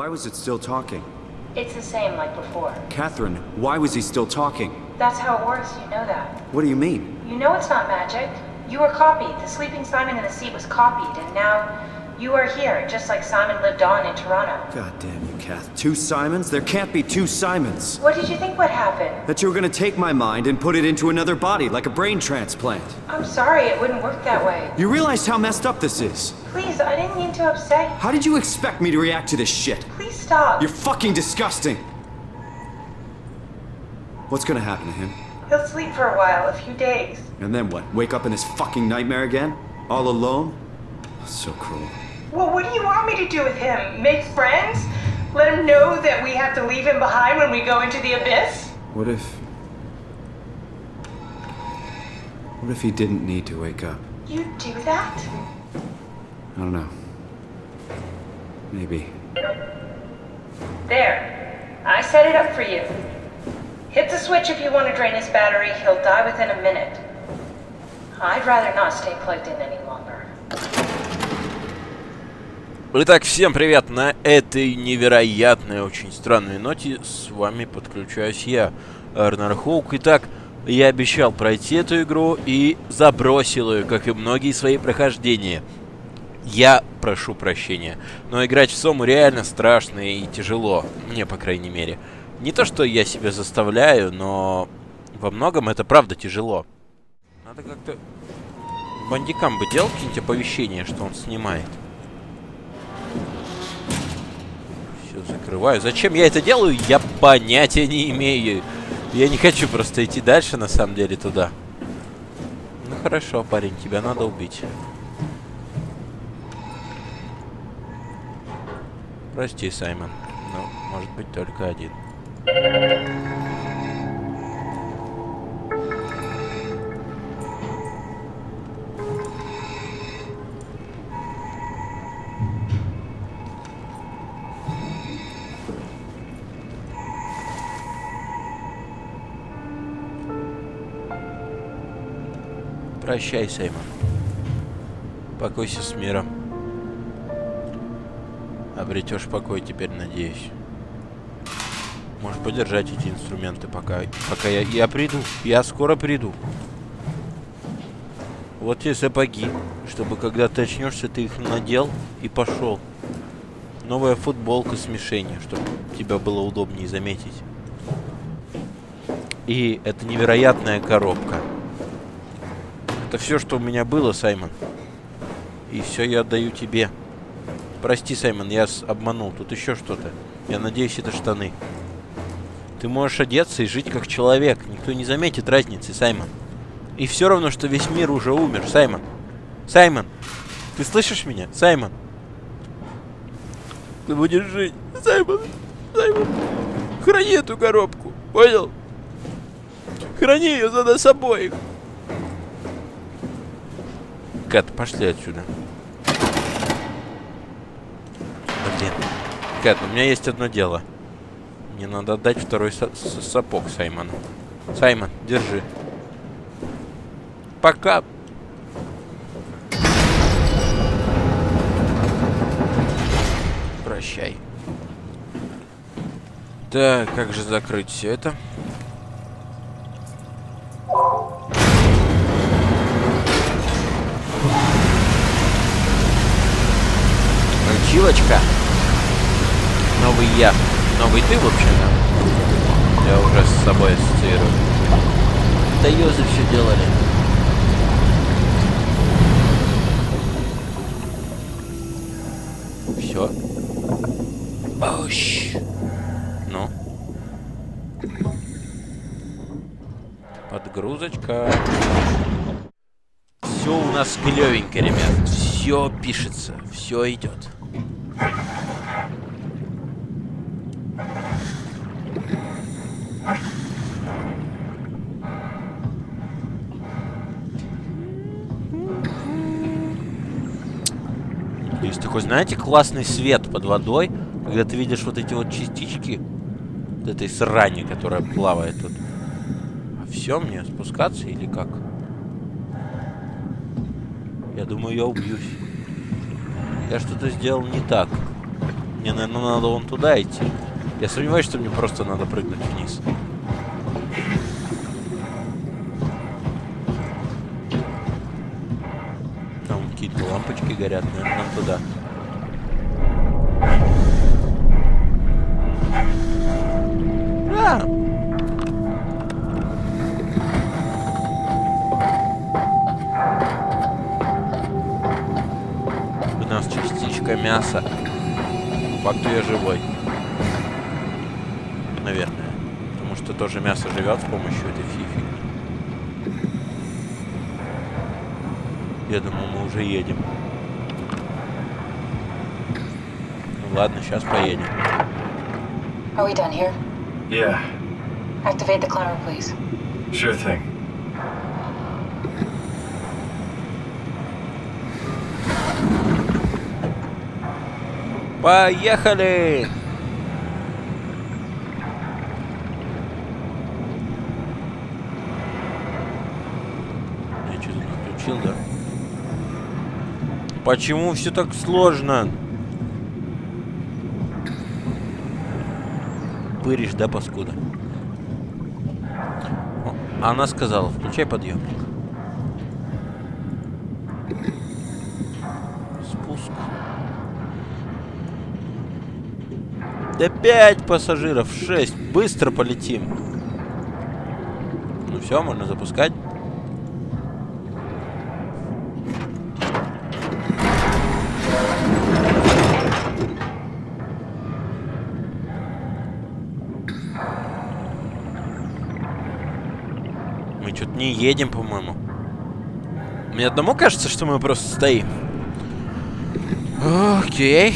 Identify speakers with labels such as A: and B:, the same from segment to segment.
A: Why was it still talking?
B: It's the same like before.
A: Catherine, why was he still talking?
B: That's how it works, you know that.
A: What do you mean?
B: You know it's not magic. You were copied. The sleeping Simon in the seat was copied, and now you are here, just like Simon lived on in Toronto.
A: God damn you, Kath. 2 Simons? There can't be 2 Simons.
B: What did you think would happen?
A: That you were gonna take my mind and put it into another body, like a brain transplant.
B: I'm sorry, it wouldn't work that way.
A: You realize how messed up this is?
B: Please, I didn't mean to upset you.
A: How did you expect me to react to this shit?
B: Please stop.
A: You're fucking disgusting. What's gonna happen to him?
B: He'll sleep for a while, a few days.
A: And then what? Wake up in this fucking nightmare again? All alone? So cruel.
B: Well, what do you want me to do with him? Make friends? Let him know that we have to leave him behind when we go into the abyss?
A: What if he didn't need to wake up?
B: You do that?
A: I don't know. Maybe.
B: There. I set it up for you. Hit the switch if you want to drain his battery. He'll die within a minute. I'd rather not stay plugged in any longer.
C: Итак, всем привет! На этой невероятной, очень странной ноте с вами подключаюсь я, Эрнер Хоук. Итак, я обещал пройти эту игру и забросил ее, как и многие свои прохождения. Я прошу прощения, но играть в Сому реально страшно и тяжело, мне, по крайней мере. Не то, что я себя заставляю, но во многом это правда тяжело. Надо как-то бандикам бы делать какие-нибудь оповещения, что он снимает. Все закрываю. Зачем я это делаю, я понятия не имею. Я не хочу просто идти дальше, на самом деле, туда. Ну хорошо, парень, тебя надо убить. Прости, Саймон. Но может быть только один. Прощай, Саймон. Покойся с миром. Обретешь покой теперь, надеюсь. Можешь подержать эти инструменты, пока я приду. Я скоро приду. Вот те сапоги, чтобы когда ты очнешься, ты их надел и пошел. Новая футболка с мишенью, чтобы тебя было удобнее заметить. И это невероятная коробка. Это все, что у меня было, Саймон. И все я отдаю тебе. Прости, Саймон, я обманул. Тут еще что-то. Я надеюсь, это штаны. Ты можешь одеться и жить как человек. Никто не заметит разницы, Саймон. И все равно, что весь мир уже умер, Саймон. Саймон, ты слышишь меня? Саймон. Ты будешь жить. Саймон. Саймон. Храни эту коробку. Понял? Храни ее за нас обоих. Кэт, пошли отсюда. Блин. Кэт, у меня есть одно дело. Мне надо отдать второй сапог Саймону. Саймон, держи. Пока. Прощай. Так, как же закрыть все это? Чилочка. Новый я. Новый ты, в общем, да? Я уже с собой ассоциирую. Да ёзы все делали. Все. Оущ. Ну. Подгрузочка. Все у нас клевенько, ребят. Все пишется. Все идет. Есть такой, знаете, классный свет под водой, когда ты видишь вот эти вот частички вот этой срани, которая плавает тут. А все, мне спускаться или как? Я думаю, я убьюсь. Я что-то сделал не так. Мне, наверное, надо вон туда идти. Я сомневаюсь, что мне просто надо прыгнуть вниз. Там какие-то лампочки горят, наверное, нам туда. А! У нас частичка мяса. По факту я живой. Наверное. Потому что тоже мясо живет с помощью этой фифи. Я думаю, мы уже едем. Ну ладно, сейчас поедем.
B: Are we done here?
D: Yeah,
B: Activate the climber, please.
D: sure thing.
C: Поехали! Я что-то не включил, да? Почему все так сложно? Пыришь, да, паскуда? О, она сказала, включай подъемник. Спуск. Да 5 пассажиров, 6. Быстро полетим. Ну все, можно запускать. Мы что-то не едем, по-моему. Мне одному кажется, что мы просто стоим. Окей.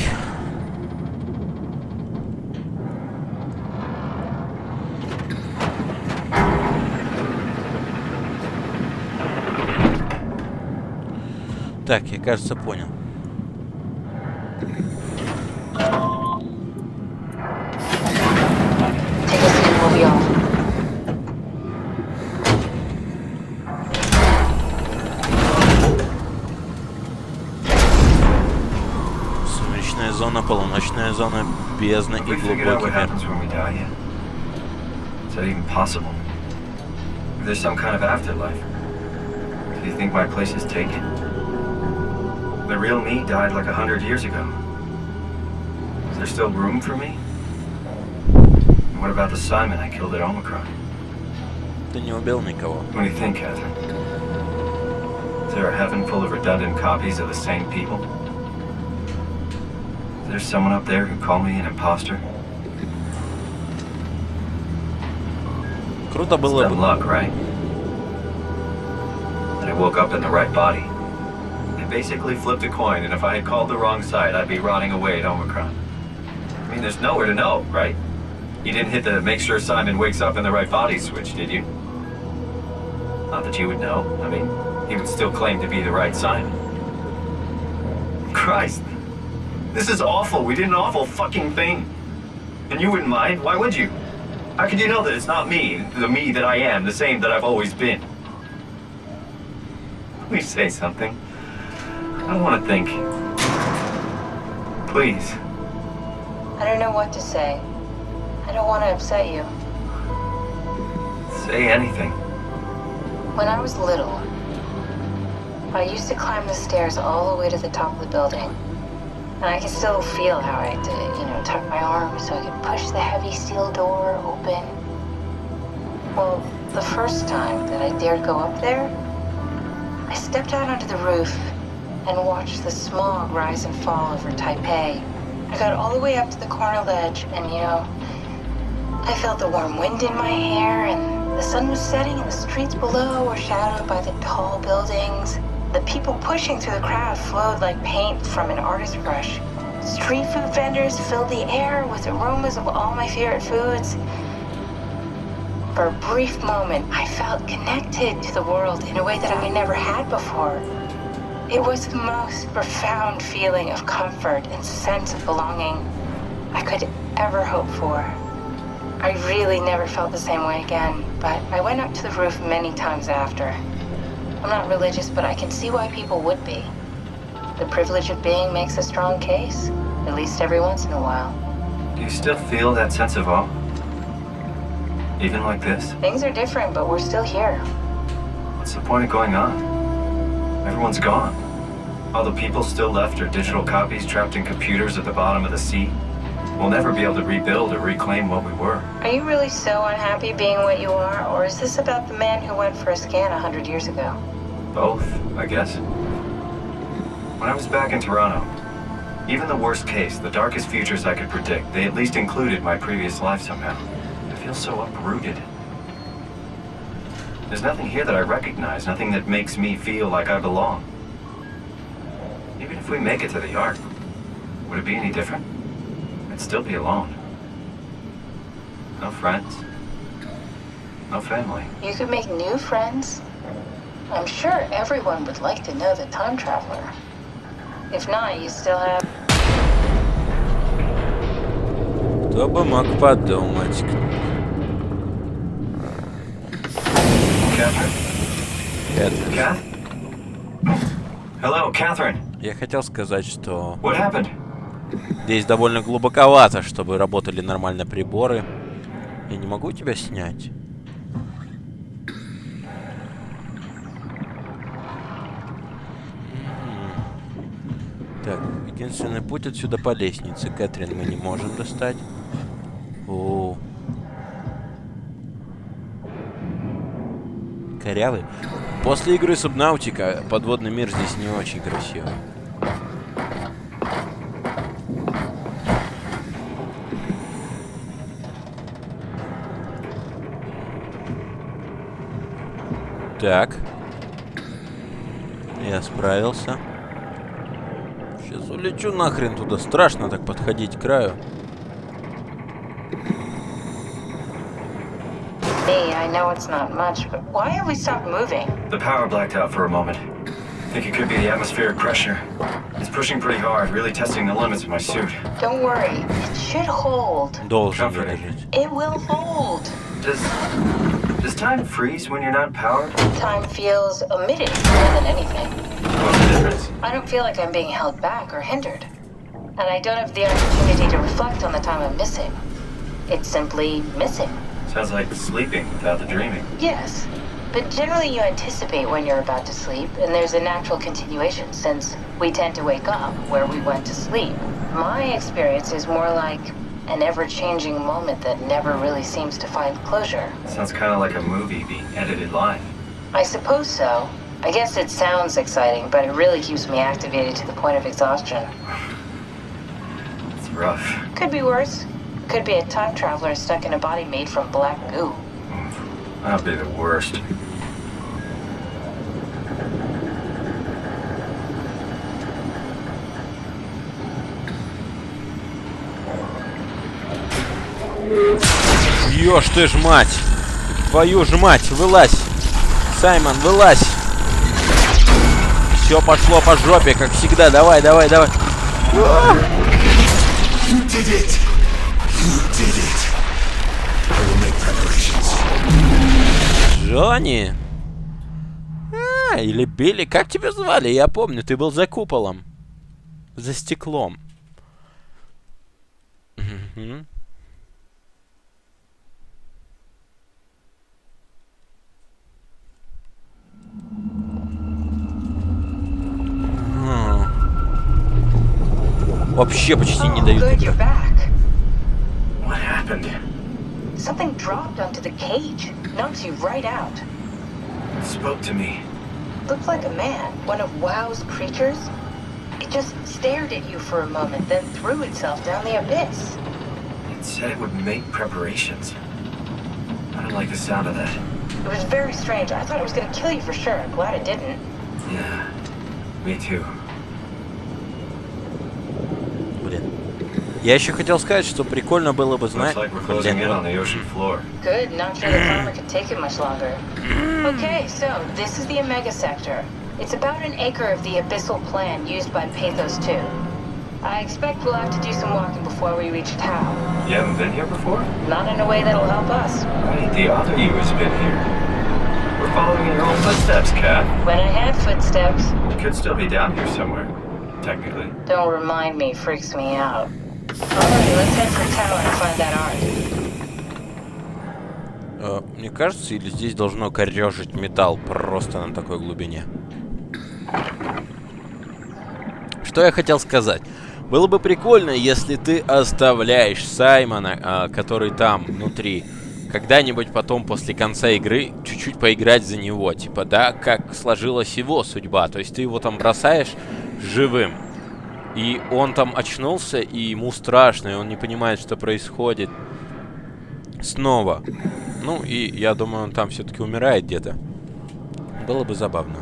C: Так, я, кажется, понял.
B: Take a seat, we'll be off.
C: Сумеречная зона, полуночная зона, бездна и
D: Have we figured out
C: глубокий
D: what
C: мир.
D: happens when we die yet? Is that even possible? If there's some kind of afterlife, do you think my place is taken? The real me died like 100 years ago. Is there still room for me? And what about the Simon I killed at Omicron?
C: Ты не убил никого.
D: What do you think, Ed? Is there a heaven full of redundant copies of the same people? Is there someone up there who called me an imposter?
C: Круто
D: It's
C: было
D: dumb
C: бы.
D: luck, right? That I woke up in the right body. I basically flipped a coin, and if I had called the wrong side, I'd be rotting away at Omicron. I mean, there's nowhere to know, right? You didn't hit the make sure Simon wakes up in the right body switch, did you? Not that you would know. I mean, he would still claim to be the right Simon. Christ. This is awful. We did an awful fucking thing. And you wouldn't mind? Why would you? How could you know that it's not me, the me that I am, the same that I've always been? Please say something. I don't want to think. Please.
B: I don't know what to say. I don't want to upset you.
D: Say anything.
B: When I was little, I used to climb the stairs all the way to the top of the building. And I can still feel how I had to, tuck my arms so I could push the heavy steel door open. Well, the first time that I dared go up there, I stepped out onto the roof and watched the smog rise and fall over Taipei. I got all the way up to the corner ledge and, I felt the warm wind in my hair and the sun was setting and the streets below were shadowed by the tall buildings. The people pushing through the crowd flowed like paint from an artist's brush. Street food vendors filled the air with aromas of all my favorite foods. For a brief moment, I felt connected to the world in a way that I never had before. It was the most profound feeling of comfort and sense of belonging I could ever hope for. I really never felt the same way again, but I went up to the roof many times after. I'm not religious, but I can see why people would be. The privilege of being makes a strong case. At least every once in a while.
D: Do you still feel that sense of awe? Even like this?
B: Things are different, but we're still here.
D: What's the point of going on? Everyone's gone. All the people still left are digital copies trapped in computers at the bottom of the sea. We'll never be able to rebuild or reclaim what we were.
B: Are you really so unhappy being what you are, or is this about the man who went for a scan 100 years ago?
D: Both, I guess. When I was back in Toronto, even the worst case, the darkest futures I could predict, they at least included my previous life somehow. I feel so uprooted. There's nothing here that I recognize, nothing that makes me feel like I belong. Even if we make it to the Ark, would it be any different? I'd still be alone. No friends. No family.
B: You could make new friends. I'm sure everyone would like to know the time traveler. If not, you still have...
C: Кто бы мог подумать.
D: Catherine?
C: Кэтрин.
D: Kath? Hello, Catherine.
C: Я хотел сказать, что
D: What happened?
C: здесь довольно глубоковато, чтобы работали нормально приборы. Я не могу тебя снять. Так, единственный путь отсюда по лестнице. Кэтрин мы не можем достать. О, корявый. После игры Субнаутика подводный мир здесь не очень красивый. Так. Я справился. Сейчас улечу нахрен туда. Страшно так подходить к краю.
B: Me, I know it's not much, but why have we stopped moving?
D: The power blacked out for a moment. Think it could be the atmospheric pressure. It's pushing pretty hard, really testing the limits of my suit.
B: Don't worry, it should hold.
C: Должен
D: Comforting.
C: выдержать.
B: It will hold.
D: Does time freeze when you're not powered?
B: Time feels omitted more than anything.
D: What's the difference?
B: I don't feel like I'm being held back or hindered. And I don't have the opportunity to reflect on the time I'm missing. It's simply missing.
D: Sounds like sleeping without the dreaming.
B: Yes, but generally you anticipate when you're about to sleep, and there's a natural continuation since we tend to wake up where we went to sleep. My experience is more like an ever-changing moment that never really seems to find closure.
D: Sounds kind of like a movie being edited live.
B: I suppose so. I guess it sounds exciting, but it really keeps me activated to the point of exhaustion.
D: It's rough.
B: Could be worse. Could be a time traveler stuck in a body made from black goo.
D: That'd be the worst.
C: Ёж ты ж мать! Твою ж мать! Вылазь! Саймон, вылазь! Все пошло по жопе, как всегда. Давай, давай, давай.
E: You did it! You did it! I will make preparations.
C: Джонни? Или Билли. Как тебя звали? Я помню, ты был за куполом. За стеклом. Угу. Вообще почти не дают.
B: Good, you're back.
D: What happened?
B: Something dropped onto the cage. Knocks you right out.
D: It spoke to me.
B: Looked like a man, one of WoW's creatures. It just stared at you for a moment, then threw itself down the abyss.
D: It said it would make preparations. I don't like the sound of that.
B: It was very strange. I thought it was going to kill you for sure. I'm glad it didn't.
D: Yeah, me too.
C: Блин. Я еще хотел сказать, что прикольно было бы знать.
D: Looks like we're closing in on the ocean floor.
B: Good, not sure the farmer could take it much longer. Okay, so this is the Omega Sector. It's about an acre of the abyssal plan used by Pathos 2. I expect we'll have to do some walking before we reach town.
D: You haven't been here before?
B: Not in a way that'll help us.
D: Wait, the other you has been here. We're following in your own footsteps, Kat.
B: When I had footsteps,
D: You could still be down here somewhere. technically.
B: Don't remind me, freaks me out. Alright, let's head for tower and find that art.
C: Мне кажется, или здесь должно корежить металл просто на такой глубине. Что я хотел сказать? Было бы прикольно, если ты оставляешь Саймона, который там, внутри, когда-нибудь потом, после конца игры, чуть-чуть поиграть за него. Типа, да, как сложилась его судьба. То есть ты его там бросаешь живым. И он там очнулся, и ему страшно, и он не понимает, что происходит. Снова. Ну, и я думаю, он там все-таки умирает где-то. Было бы забавно.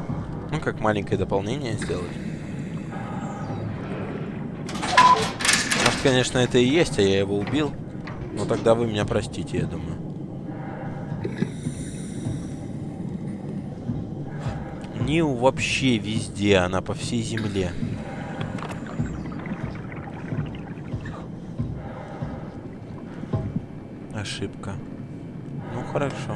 C: Ну, как маленькое дополнение сделать. Может, конечно, это и есть, а я его убил. Но тогда вы меня простите, я думаю. Нил вообще везде, она по всей земле. Ошибка. Ну, хорошо.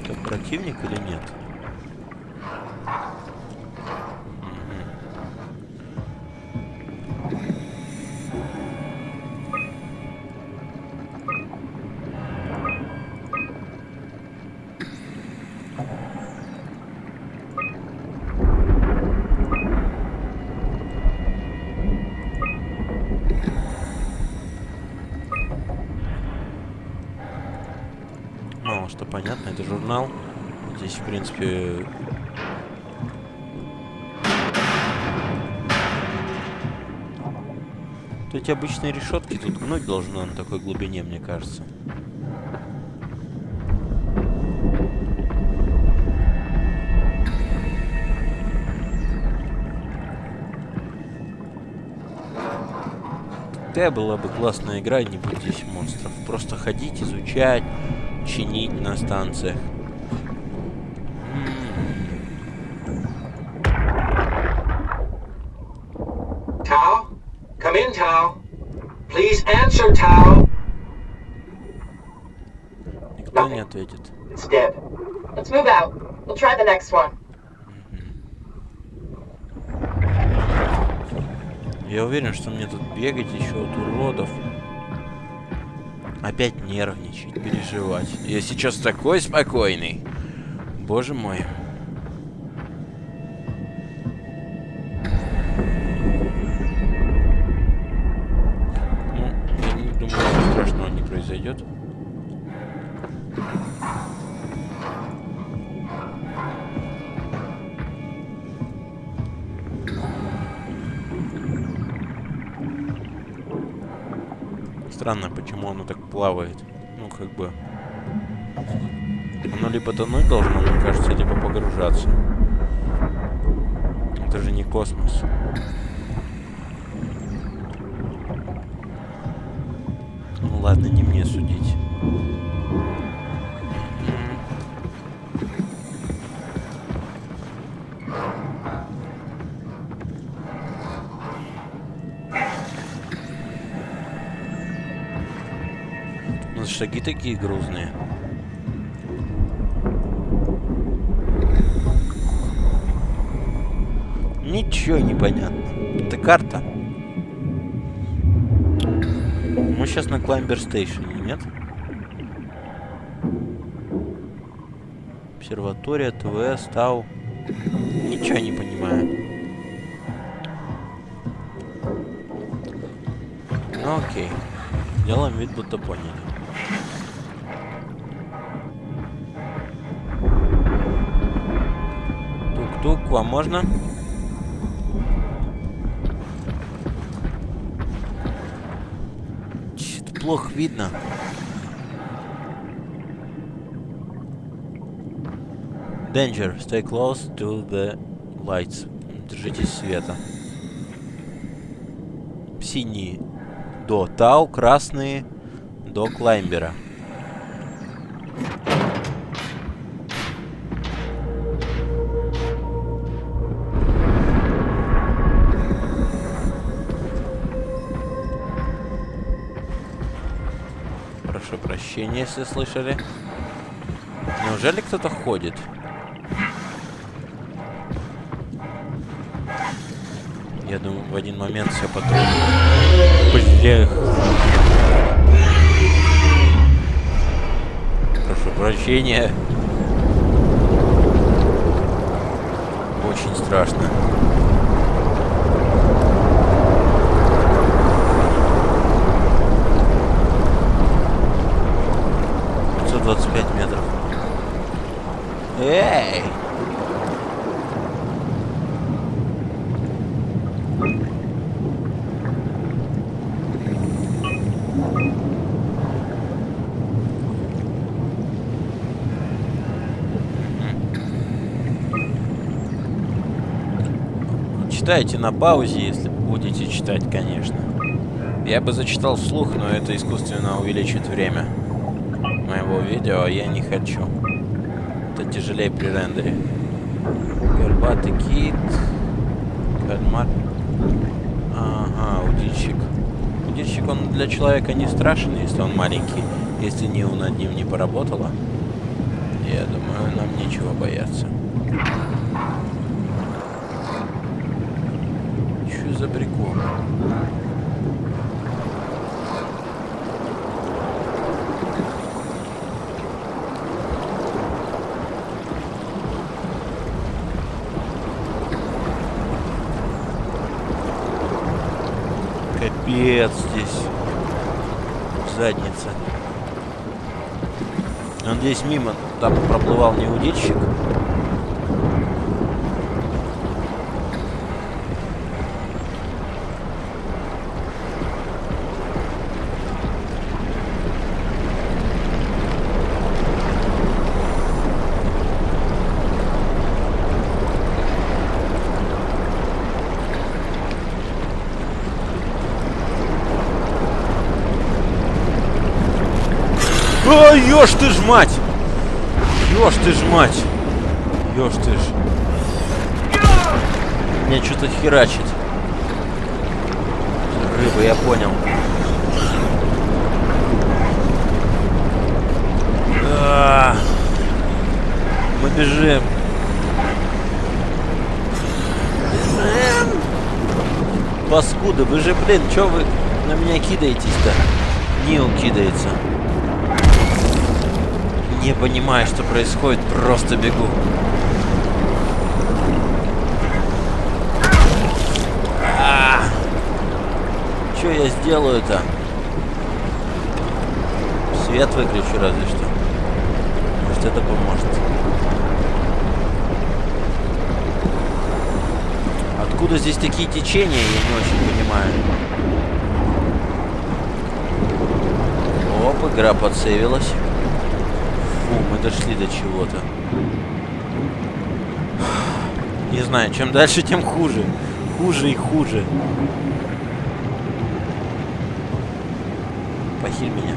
C: Это противник или нет? Ну, что понятно, это журнал. Здесь, в принципе... Вот эти обычные решетки тут гнуть должно на такой глубине, мне кажется. Такая была бы классная игра, не будь здесь монстров. Просто ходить, изучать, чинить на станциях.
F: Tao? Come in, Tao. Please answer, Tao.
C: Никто не ответит.
F: It's dead.
G: Let's move out. We'll try the next one.
C: Я уверен, что мне тут бегать еще от уродов. Опять нервничать, переживать. Я сейчас такой спокойный. Боже мой. Ну, я не думаю, ничего страшного не произойдет. Странно, почему оно так плавает. Ну, как бы... Оно либо тонуть должно, мне кажется, либо погружаться. Это же не космос. Ну ладно, не мне судить. У нас шаги такие грузные. Ничего не понятно. Это карта. Мы сейчас на Climber Station, нет? Обсерватория, ТВС, Тау. Ничего не понимаю. Ну окей. Делаем вид, будто поняли. Тук-тук, к вам можно? Что-то плохо видно. Danger, stay close to the lights. Держитесь света. Синие до Тау, красные до Клаймбера. Прошу прощения, если слышали. Неужели кто-то ходит? Я думаю, в один момент все потом... Блях. Прошу прощения. Очень страшно. метров. Эй! Читайте на паузе, если будете читать, конечно. Я бы зачитал вслух, но это искусственно увеличит время моего видео, а я не хочу. Это тяжелее при рендере. Горбатый кит. Кальмар. Ага, удильщик. Удильщик, он для человека не страшен, если он маленький. Если Нил над ним не поработала, я думаю, нам нечего бояться. Что за прикол? Капец здесь. Задница. Он здесь мимо там проплывал не удильщик. Ой, ёж ты ж мать! Ёж ты ж мать! Ёж ты ж. Меня что-то херачит. Рыба, я понял. Мы бежим. Бежим. Паскуды, вы же, блин, чё вы на меня кидаетесь-то? Нил кидается. Не понимаю, что происходит, просто бегу. Что я сделаю-то? Свет выключу разве что. Может, это поможет. Откуда здесь такие течения, я не очень понимаю. Оп, игра подсейвилась. Фу, мы дошли до чего-то. Не знаю, чем дальше, тем хуже. Хуже и хуже. Похиль меня.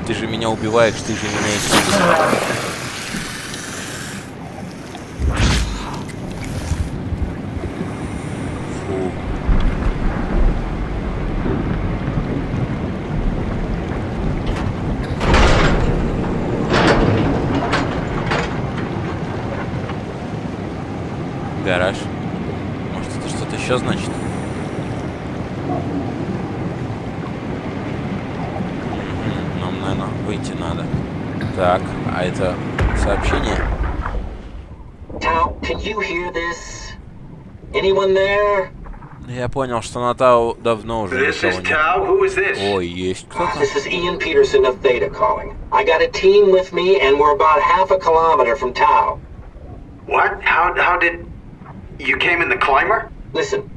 C: Ты же меня убиваешь, ты же меня исцелишь. Гараж. Может, это что-то еще значит? Нам, наверное, выйти надо. Так, а это сообщение?
F: Tao, can you hear this? Anyone there?
C: Я понял, что на Тау давно уже никого нет. Ой, есть кто-то.
F: This is Ian Peterson of Theta calling. I got a team with me and we're about half a kilometer from Tau.
H: What? How did... You came in the climber?
F: Listen,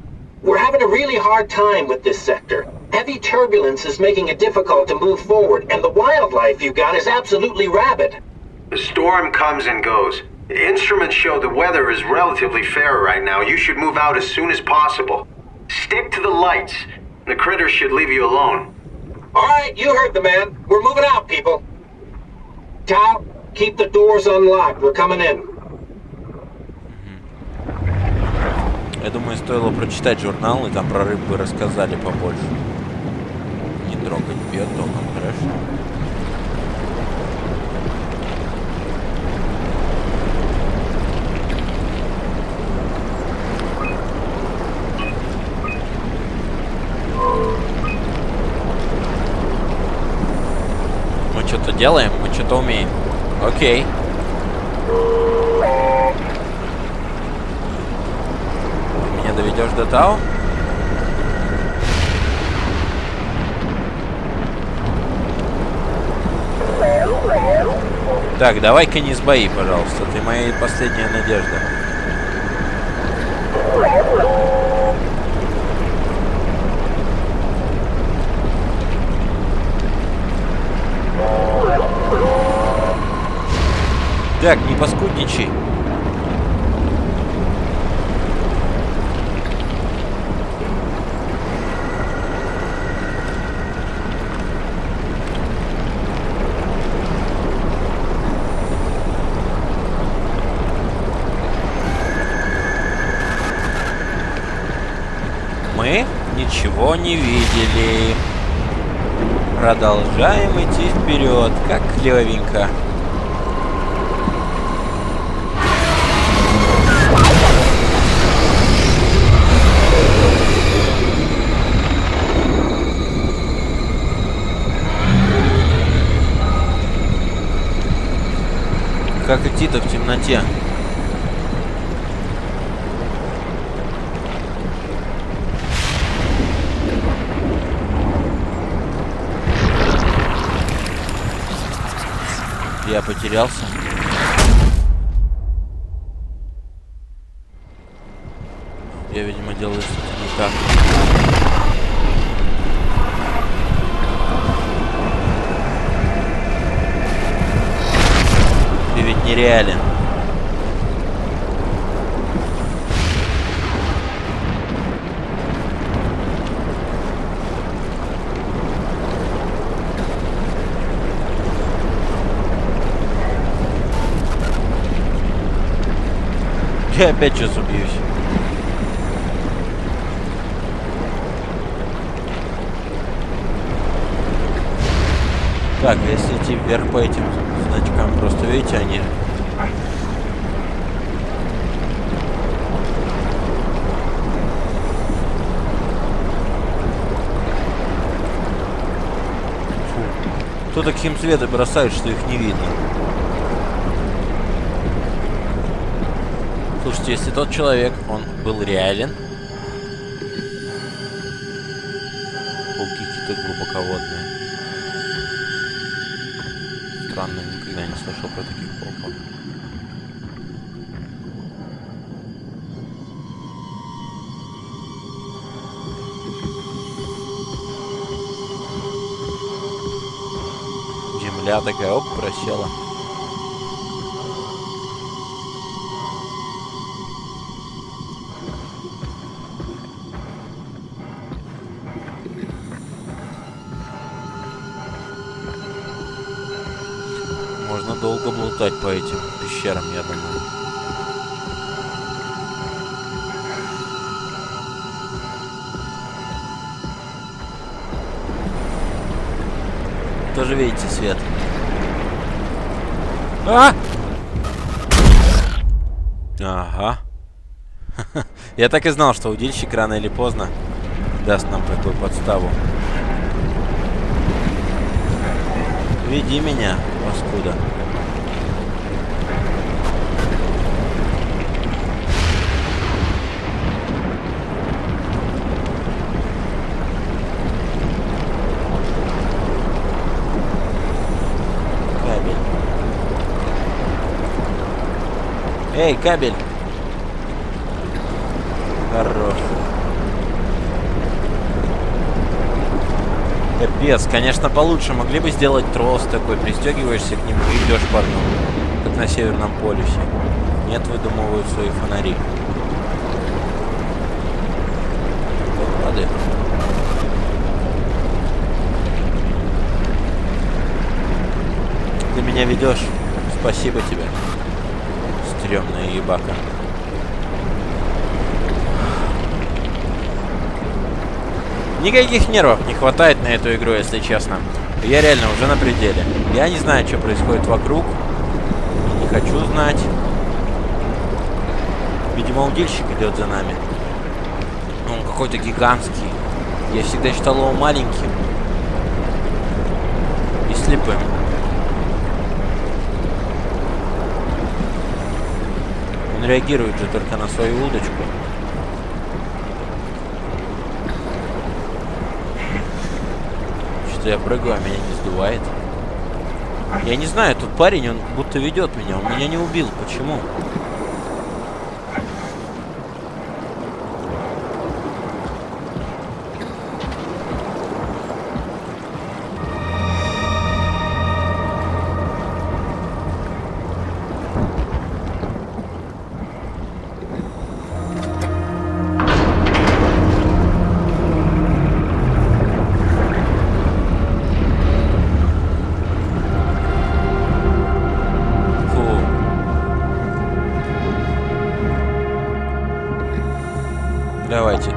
F: we're having a really hard time with this sector. Heavy turbulence is making it difficult to move forward, and the wildlife you got is absolutely rabid.
H: The storm comes and goes. The instruments show the weather is relatively fair right now. You should move out as soon as possible. Stick to the lights. The critters should leave you alone.
F: Alright, you heard the man. We're moving out, people. Tau, keep the doors unlocked. We're coming in.
C: Я думаю, стоило прочитать журнал, и там про рыб бы рассказали побольше. Не трогать, бьет током, хорошо. Мы что-то делаем, мы что-то умеем. Окей. Ты меня доведешь до Тау? Так, давай-ка не сбои, пожалуйста. Ты моя последняя надежда. Так, не паскудничай. Мы ничего не видели. Продолжаем идти вперед, как клевенько. Как идти-то в темноте? Я потерялся. Я, видимо, делаю что-то не так. Ты ведь нереален. Я опять сейчас убьюсь. Так, если идти вверх по этим значкам, просто видите, они... Фу. Кто таким светом бросает, что их не видно? Слушайте, если тот человек, он был реален... Пауки какие-то глубоководные. Странно, никогда не слышал про таких пауков. Земля такая, оп, просела. Можно долго блутать по этим пещерам, я думаю. Тоже видите свет? А! Ага. Я так и знал, что удильщик рано или поздно даст нам такую подставу. Веди меня, паскуда. Кабель. Эй, кабель. Хорош. Капец, конечно, получше. Могли бы сделать трос такой, пристегиваешься к нему и идешь по дну, как на Северном полюсе. Нет, выдумывают свои фонари. Вот падает. Ты меня ведешь. Спасибо тебе. Стрёмная ебака. Никаких нервов не хватает на эту игру, если честно. Я реально уже на пределе. Я не знаю, что происходит вокруг. Не хочу знать. Видимо, удильщик идет за нами. Он какой-то гигантский. Я всегда считал его маленьким и слепым. Он реагирует же только на свою удочку. Что я прыгаю, а меня не сдувает. Я не знаю, тут парень, он будто ведет меня. Он меня не убил. Почему?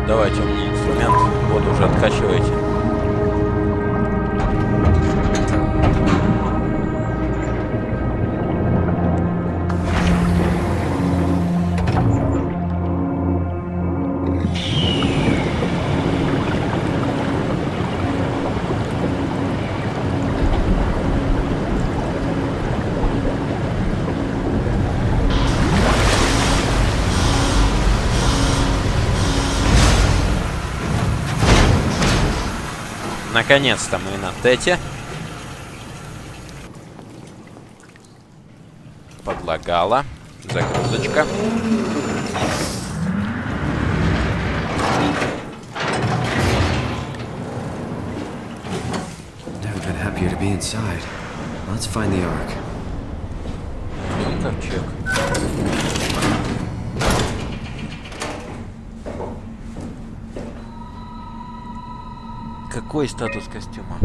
C: Давайте, у меня инструмент. Вот, уже откачивайте. Наконец-то мы на тете. Подлагала. Загрузочка.
I: Never been happier to be inside. Let's find the ark.
C: Ковчег. Какой статус костюма?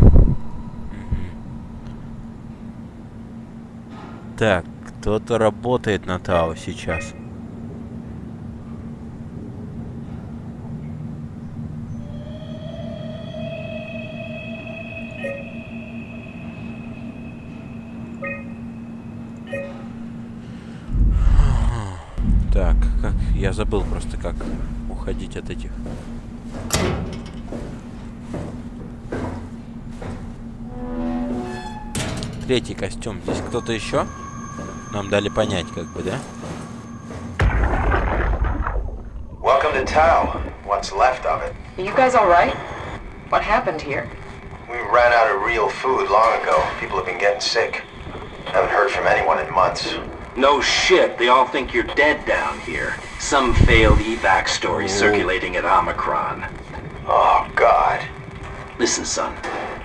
C: Так, кто-то работает на Тау сейчас. Так, как я забыл просто, как уходить от этих. Третий костюм. Здесь кто-то еще? Нам дали понять, как бы, да?
H: Welcome to Tau. What's left of it.
G: Are you guys alright? What happened here?
H: We ran out of real food long ago. People have been getting sick. Haven't heard from anyone in months.
F: No shit, they all think you're dead down here. Some failed evac story circulating at Omicron.
H: Oh, God.
F: Listen, son.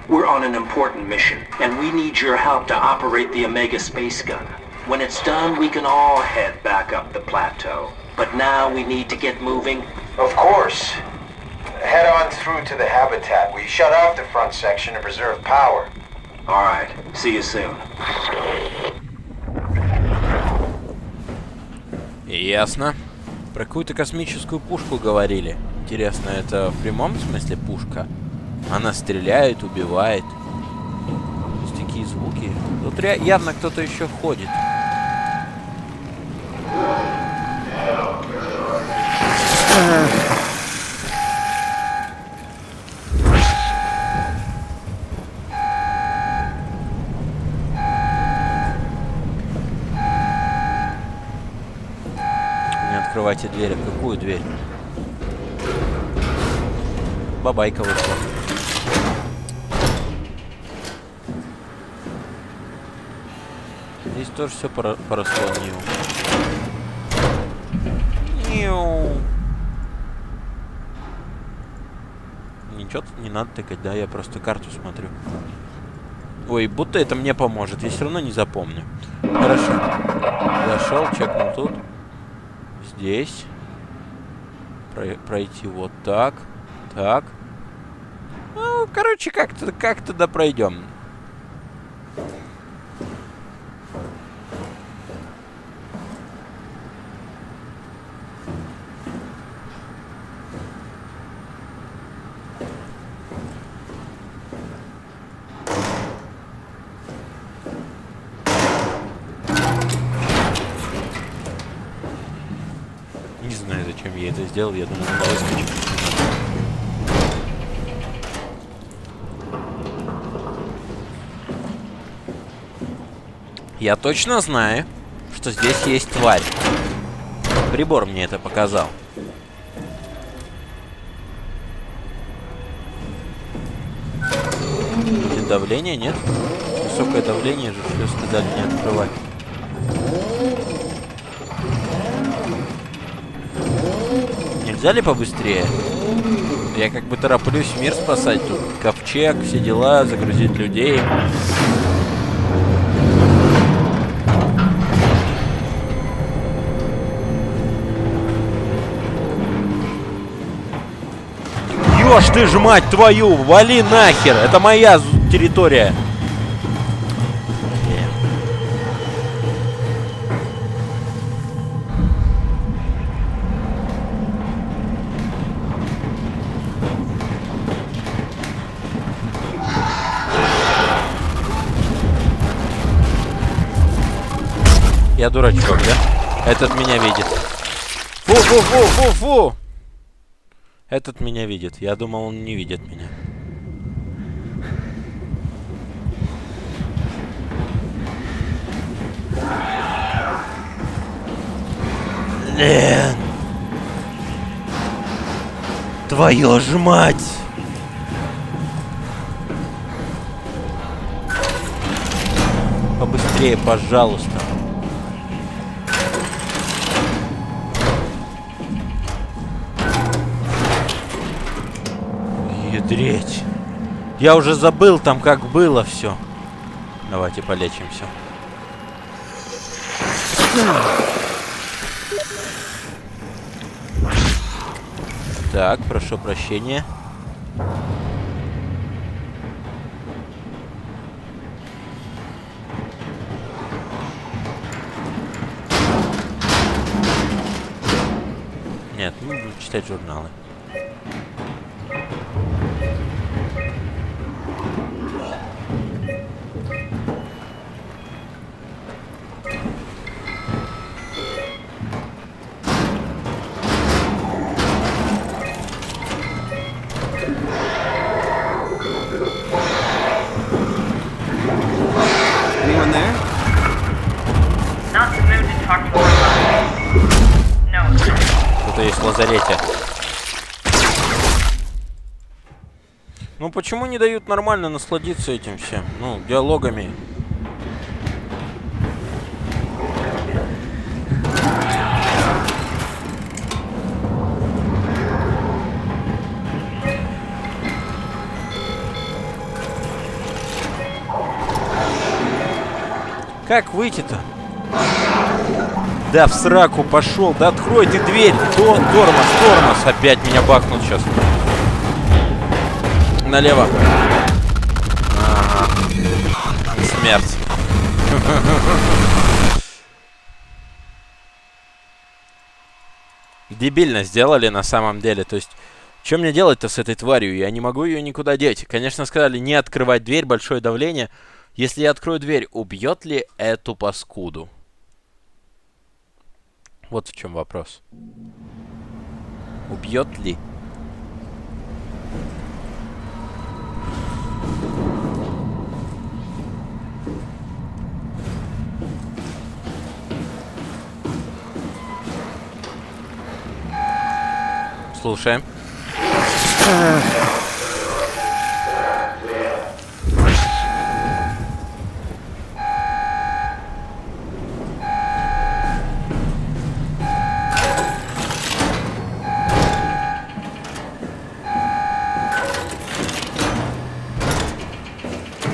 F: We're on an important mission, and we need your help to operate the Omega space gun. When it's done, we can all head back up the plateau. But now we need to get moving.
H: Of course. Head on through to the habitat. We shut off the front section to preserve power.
F: All right. See you soon.
C: Ясно. Про какую-то космическую пушку говорили. Интересно, это в прямом смысле пушка? Она стреляет, убивает. Есть такие звуки. Тут явно кто-то еще ходит. Не открывайте дверь. Какую дверь? Бабайка вышла. Здесь тоже все поросло Ничего не надо тыкать, да? Я просто карту смотрю. Ой, будто это мне поможет. Я все равно не запомню. Хорошо. Зашел, чекнул тут. Здесь. Пройти вот так. Так. Ну, короче, как-то да пройдем. я это сделал, я думал, он выскочит. Я точно знаю, что здесь есть тварь. Прибор мне это показал. Будет давление, нет? Высокое давление же, что сказали, не открывать. Нельзя ли побыстрее? Я как бы тороплюсь мир спасать. Тут ковчег, все дела, загрузить людей. Ёж ты ж, мать твою! Вали нахер! Это моя территория! Я дурачок, да? Этот меня видит. Фу-фу-фу-фу-фу! Этот меня видит. Я думал, он не видит меня. Лен! Твою ж мать! Побыстрее, пожалуйста. Ядреть. Я уже забыл там, как было все. Давайте полечимся. Так, прошу прощения. Нет, ну, буду читать журналы.
A: Anyone there?
G: Not in the mood to talk more about it. No.
C: Кто-то есть в лазарете. Ну почему не дают нормально насладиться этим всем? Ну, диалогами. Как выйти-то? Да в сраку пошел. Да открой ты дверь. Тормоз. Опять меня бахнут сейчас. Налево. Ага. Смерть. Дебильно сделали на самом деле. То есть, что мне делать-то с этой тварью? Я не могу ее никуда деть. Конечно, сказали не открывать дверь, большое давление. Если я открою дверь, убьет ли эту паскуду? Вот в чем вопрос. Убьет ли? Слушаем.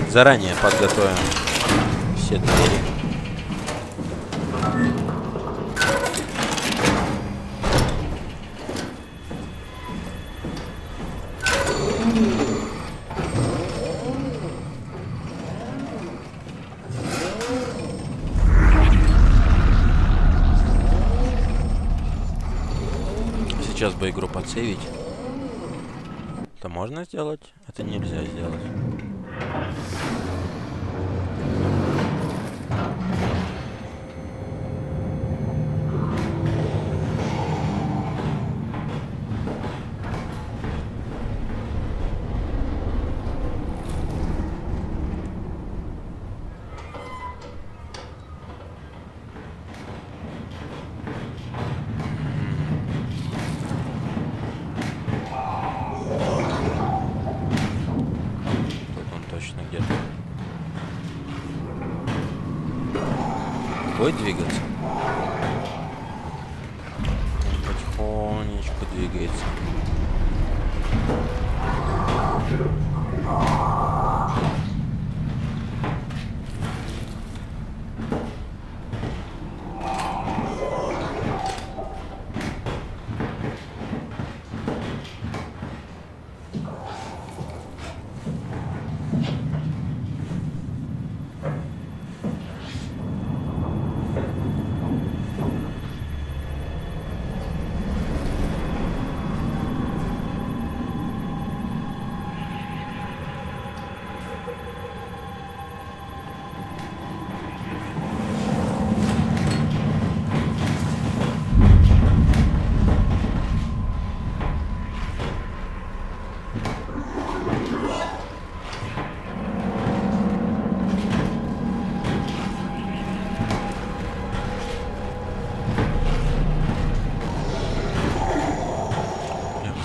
C: Заранее подготовим все двери. Сейчас бы игру подсейвить. Это можно сделать? Это нельзя сделать. точно где-то. Будет двигаться? Потихонечку двигается.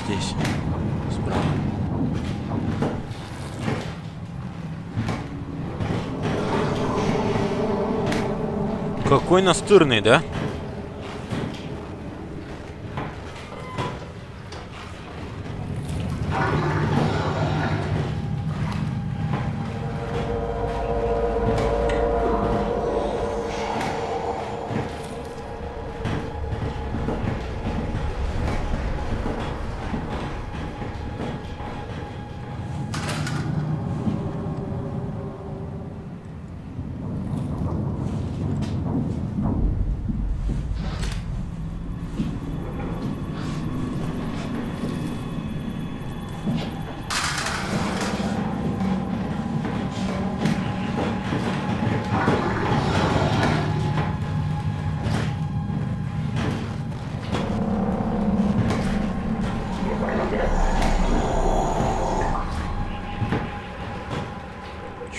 C: Здесь, справа. Какой настырный, да?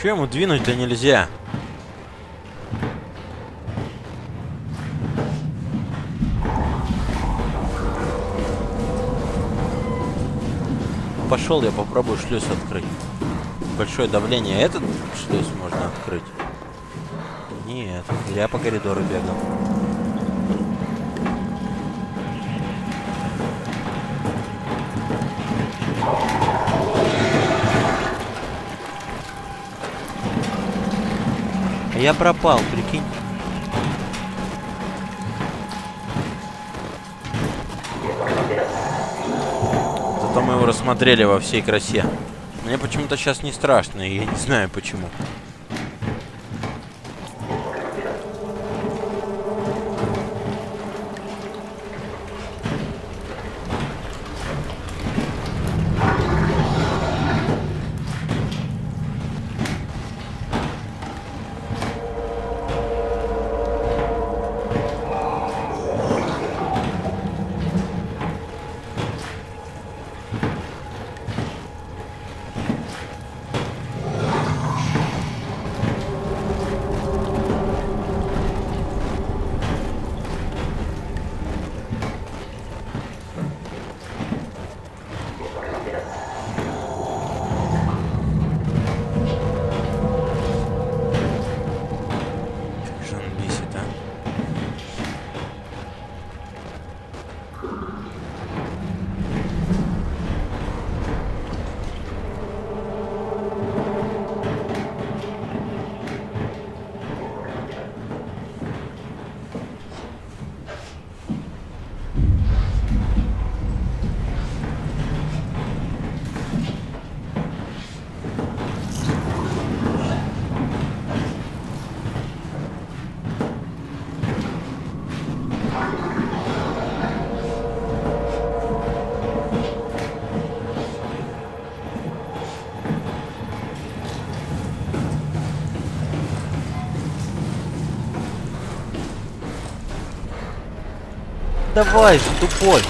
C: Чё ему двинуть-то нельзя? Пошел, я попробую шлюз открыть. Большое давление. Этот шлюз можно открыть? Нет, я по коридору бегал. Я пропал, прикинь. Зато мы его рассмотрели во всей красе. Мне почему-то сейчас не страшно, и я не знаю почему. Давай же, тупой.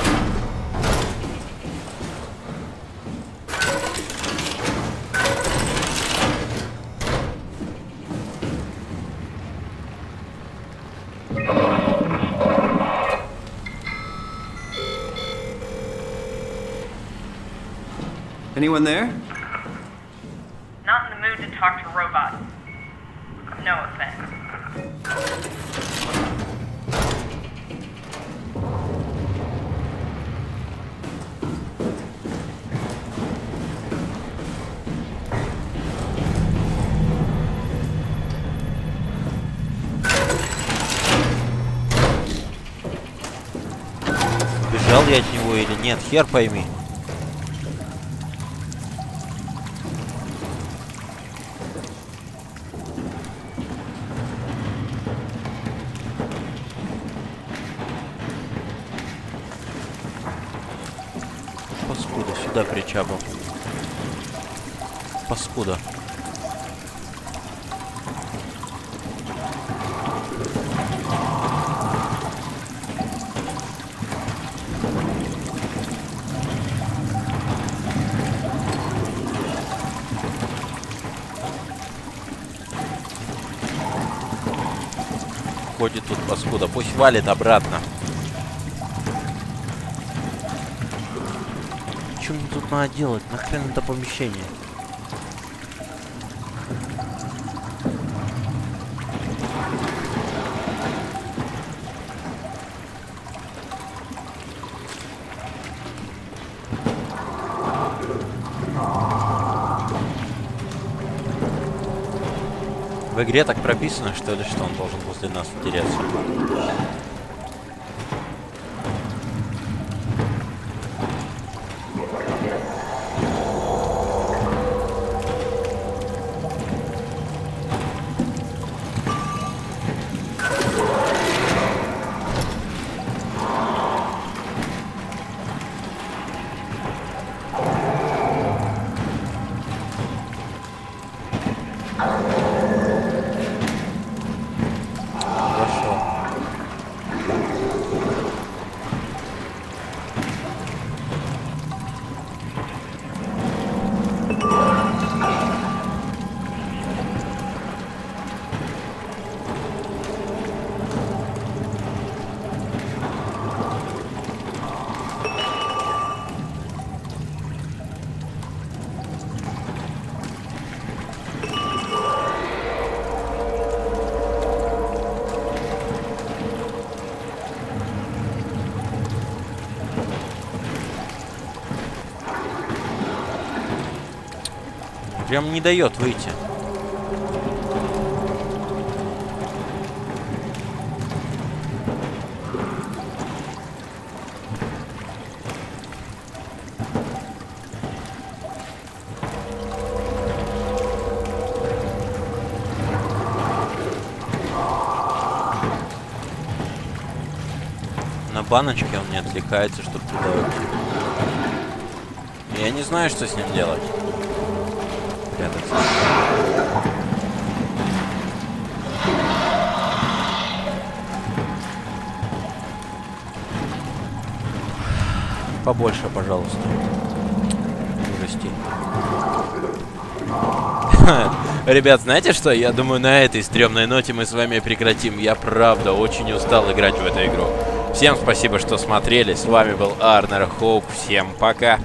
A: Anyone there?
G: Not in the mood to talk to robots. No offense.
C: Бежал я от него или нет, хер пойми. Паскуда, сюда причабал. Паскуда. Ходит тут паскуда, пусть валит обратно. Что мне тут надо делать? Нахрен это помещение? В игре так прописано, что ли, что он должен возле нас теряться. Прям не дает выйти. На баночке он не отвлекается, чтобы туда уйти. Я не знаю, что с ним делать. Прятаться. Побольше, пожалуйста. Ужасти. Ребят, знаете что? Я думаю, на этой стрёмной ноте мы с вами прекратим. Я правда очень устал играть в эту игру. Всем спасибо, что смотрели. С вами был Арнер Хоук. Всем пока.